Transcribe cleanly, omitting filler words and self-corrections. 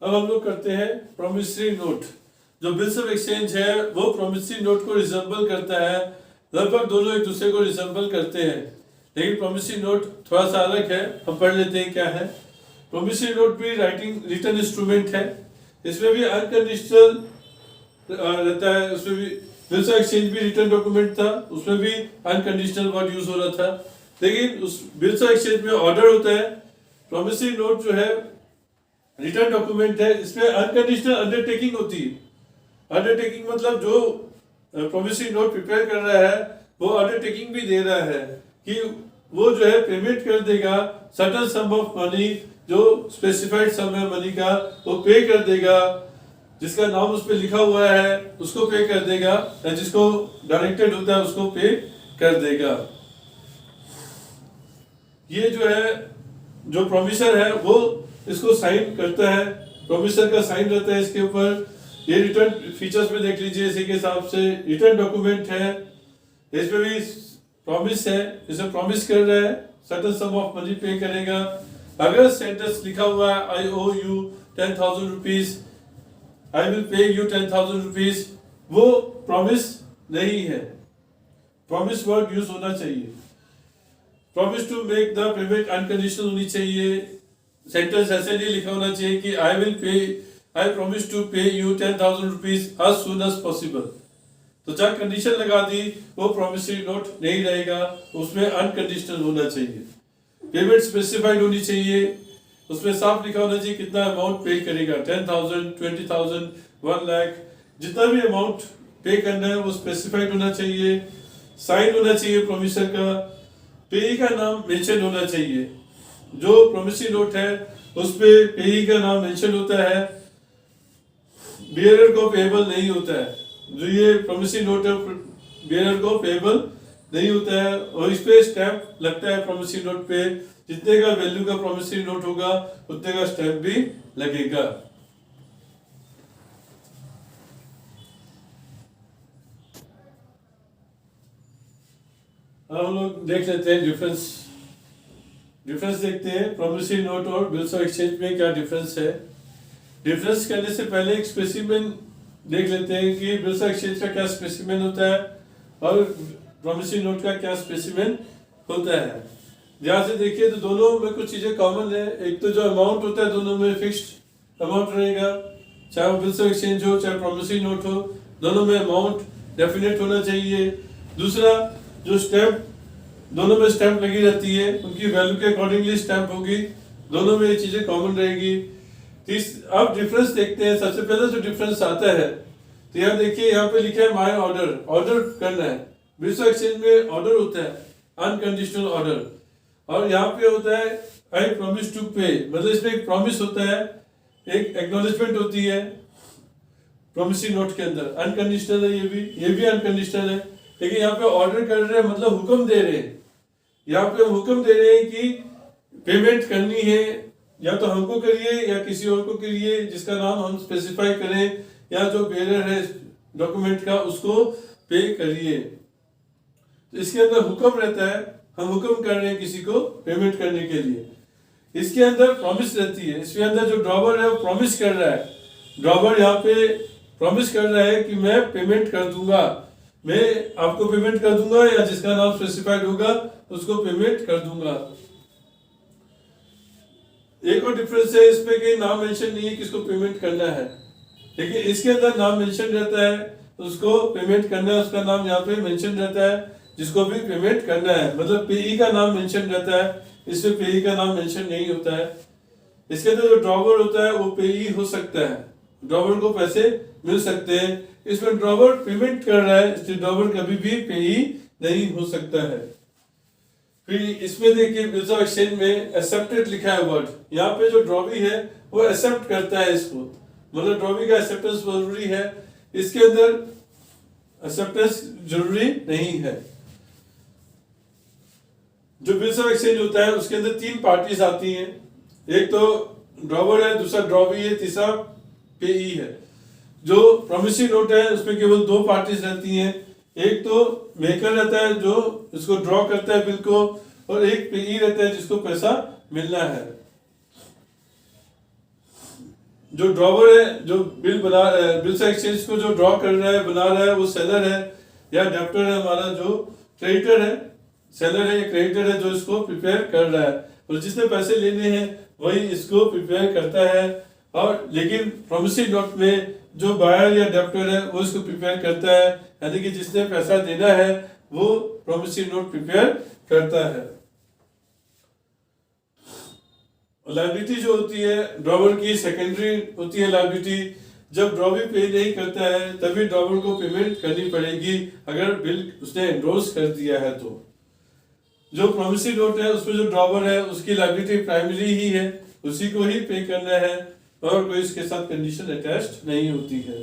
अब हम लोग करते हैं प्रोमिसरी नोट। जो बिल्स ऑफ एक्सचेंज है वो प्रोमिसरी नोट को रिजेंबल करता है, लगभग दोनों एक दूसरे को रिजेंबल करते हैं, लेकिन प्रोमिसरी नोट थोड़ा सा अलग है। हम पढ़ लेते हैं क्या है। प्रोमिसरी नोट भी रिटर्न इंस्ट्रूमेंट है, इसमें भी अनकंडीशनल रहता है। उसमें भी बिल्स ऑफ एक्सचेंज भी रिटर्न डॉक्यूमेंट था, उसमें भी अनकंडीशनल वर्ड यूज हो रहा था, लेकिन उस बिल्स ऑफ एक्सचेंज में ऑर्डर होता है। प्रोमिसरी नोट जो है रिटर्न डॉक्यूमेंट है, इसमें अनकंडीशनल अंडरटेकिंग होती है। अंडरटेकिंग मतलब जो प्रोमिसरी नोट प्रिपेयर कर रहा है वो अंडरटेकिंग भी दे रहा है कि वो जो है पेमेंट कर देगा, सर्टेन सम ऑफ मनी, जो स्पेसिफाइड सम है मनी का वो पे कर देगा, जिसका नाम उस पर लिखा हुआ है उसको पे कर देगा, या जिसको डायरेक्टेड होता है उसको पे कर देगा। ये जो है जो प्रोमिसर है वो इसको साइन करता है, प्रोमिसर का साइन रहता है इसके ऊपर। ये रिटर्न फीचर्स में देख लीजिए, इसी के हिसाब से रिटर्न डॉक्यूमेंट है, इसमें भी प्रॉमिस है, इसे प्रॉमिस कर रहा है सर्टेन सम ऑफ मनी पे करेगा। अगर सेंटेंस लिखा हुआ है I owe you 10,000 rupees, I will pay you 10,000 rupees, वो प्रॉमिस नहीं है। प्रॉमिस वर्ड यूज होना चाहिए। Promise to make the payment unconditional होनी चाहिए। सेंटेंस ऐसे नहीं लिखा होना चाहिए कि I will pay, I promise to pay you 10,000 rupees as soon as possible. तो जहाँ कंडीशन लगा दी वो प्रोमिसरी नोट नहीं रहेगा, उसमें अनकंडीशनल होना चाहिए। पेमेंट स्पेसिफाइड होनी चाहिए, उसमें साफ लिखा होना चाहिए कितना अमाउंट पे करेगा, 10,000, 20,000, 1 लाख, जितना भी अमाउंट पे करना है वो स्पेसिफाइड होना चाहिए। साइन होना चाहिए प्रोमिसर का, पेई का नाम मेंशन होना चाहिए। जो प्रोमिसरी नोट है उस पे पेई का नाम मेंशन होता है, बियरर को पेएबल नहीं होता है। जो ये प्रोमिसरी नोट है बियरर को पेएबल नहीं होता है, और इस पे स्टैंप लगता है प्रोमिसरी नोट पे। जितने का वैल्यू का प्रोमिसरी नोट होगा उतने का स्टैंप भी लगेगा। अब हम लोग देख लेते हैं डिफरेंस देखते हैं प्रोमिसरी नोट और बिल्स ऑफ एक्सचेंज में क्या डिफरेंस है। डिफरेंस करने से पहले एक स्पेसिमेन देख लेते हैं कि बिल्स ऑफ एक्सचेंज का क्या स्पेसिमेन होता है और प्रोमिसरी नोट का क्या स्पेसिमेन होता है। ध्यान से देखिए तो दोनों में कुछ चीजें कॉमन है। एक तो जो अमाउंट होता है दोनों में फिक्स्ड अमाउंट रहेगा, चाहे वो बिल्स ऑफ एक्सचेंज हो चाहे प्रोमिसरी नोट हो, दोनों में अमाउंट डेफिनेट होना चाहिए। दूसरा, जो स्टैंप, दोनों में स्टैंप लगी रहती है, उनकी वैल्यू के अकॉर्डिंगली स्टैंप होगी, दोनों में ये चीजें कॉमन रहेगी। अब डिफरेंस देखते हैं। सबसे पहले जो डिफरेंस आता है तो यहाँ देखिए, यहाँ पे लिखा है माय ऑर्डर, ऑर्डर करना है। बिल्स ऑफ एक्सचेंज में ऑर्डर होता है अनकंडीशनल ऑर्डर, और यहाँ पे होता है आई प्रॉमिस टू पे, मतलब इसमें एक प्रॉमिस होता है, एक एक्नॉलेजमेंट होती है प्रोमिसरी नोट के अंदर। अनकंडीशनल है, ये भी अनकंडीशनल है, लेकिन यहाँ पे ऑर्डर कर रहे हैं मतलब हुक्म दे रहे हैं। यहाँ पे हम हुक्म दे रहे हैं कि पेमेंट करनी है, या तो हमको करिए या किसी और को करिए, जिसका नाम हम स्पेसिफाई करें, या जो बेरर है डॉक्यूमेंट का उसको पे करिए। तो इसके अंदर हुक्म रहता है, हम हुक्म कर रहे हैं किसी को पेमेंट करने के लिए। इसके अंदर प्रॉमिस रहती है, इसके अंदर जो ड्रॉवर है वो प्रॉमिस कर रहा है। ड्रॉवर यहाँ पे प्रॉमिस कर रहा है कि मैं पेमेंट कर दूंगा, मैं आपको पेमेंट कर दूंगा, या जिसका नाम स्पेसिफाइड होगा उसको पेमेंट कर दूंगा। एक और डिफरेंस है, इसमें कि नाम मेंशन नहीं है किसको पेमेंट करना है, लेकिन इसके अंदर नाम मेंशन रहता है, उसको पेमेंट करना है, उसका नाम यहाँ पे मेंशन रहता है, जिसको भी पेमेंट करना है। मतलब पेई का नाम मेंशन रहता है, इसमें पेई का नाम मेंशन नहीं होता है। इसके अंदर जो ड्रॉवर होता है वो पेई हो सकता है, ड्रॉवर को पैसे मिल सकते हैं। इसमें ड्रॉवर पेमेंट कर रहा है, इसलिए ड्रॉवर कभी भी पेई नहीं हो सकता है। फिर इसमें देखिए बिल्स ऑफ एक्सचेंज में एक्सेप्टेड लिखा है वर्ड, यहाँ पे जो ड्रॉवी है वो एक्सेप्ट करता है इसको, मतलब ड्रॉवी का एक्सेप्टेंस जरूरी है, इसके अंदर एक्सेप्टेंस जरूरी नहीं है। जो बिल्स ऑफ एक्सचेंज होता है उसके अंदर 3 पार्टीज आती हैं, एक तो ड्रॉवर है, दूसरा ड्रॉवी है, तीसरा पेई है। जो प्रोमिसरी नोट है उसमें केवल 2 पार्टीज रहती हैं, एक तो मेकर रहता है जो इसको ड्रॉ करता है बिल को, और एक पेई रहता है जिसको पैसा मिलना है। जो ड्रॉवर है, जो बिल्स एक्सचेंज को जो ड्रॉ कर रहा है, बना रहा है, वो सेलर है या डेब्टर है हमारा जो क्रेडिटर है, सेलर है या क्रेडिटर है जो इसको प्रिपेयर कर रहा है, और जिसने पैसे लेने हैं वही इसको प्रिपेयर करता है। और लेकिन प्रॉमिसरी नोट में जो बायर या डेब्टर है वो इसको प्रिपेयर करता है, यानी कि जिसने पैसा देना है वो प्रॉमिसरी नोट प्रिपेयर करता है। लायबिलिटी जो होती है ड्रॉवर की सेकेंडरी होती है लायबिलिटी, जब ड्रॉवर पे नहीं करता है तभी ड्रॉवर को पेमेंट करनी पड़ेगी अगर बिल उसने एंडोर्स कर दिया है तो। जो प्रॉमिसरी नोट है उसमें जो ड्रॉवर है उसकी लायबिलिटी प्राइमरी ही है, उसी को ही पे करना है और कोई इसके साथ कंडीशन अटैच्ड नहीं होती है।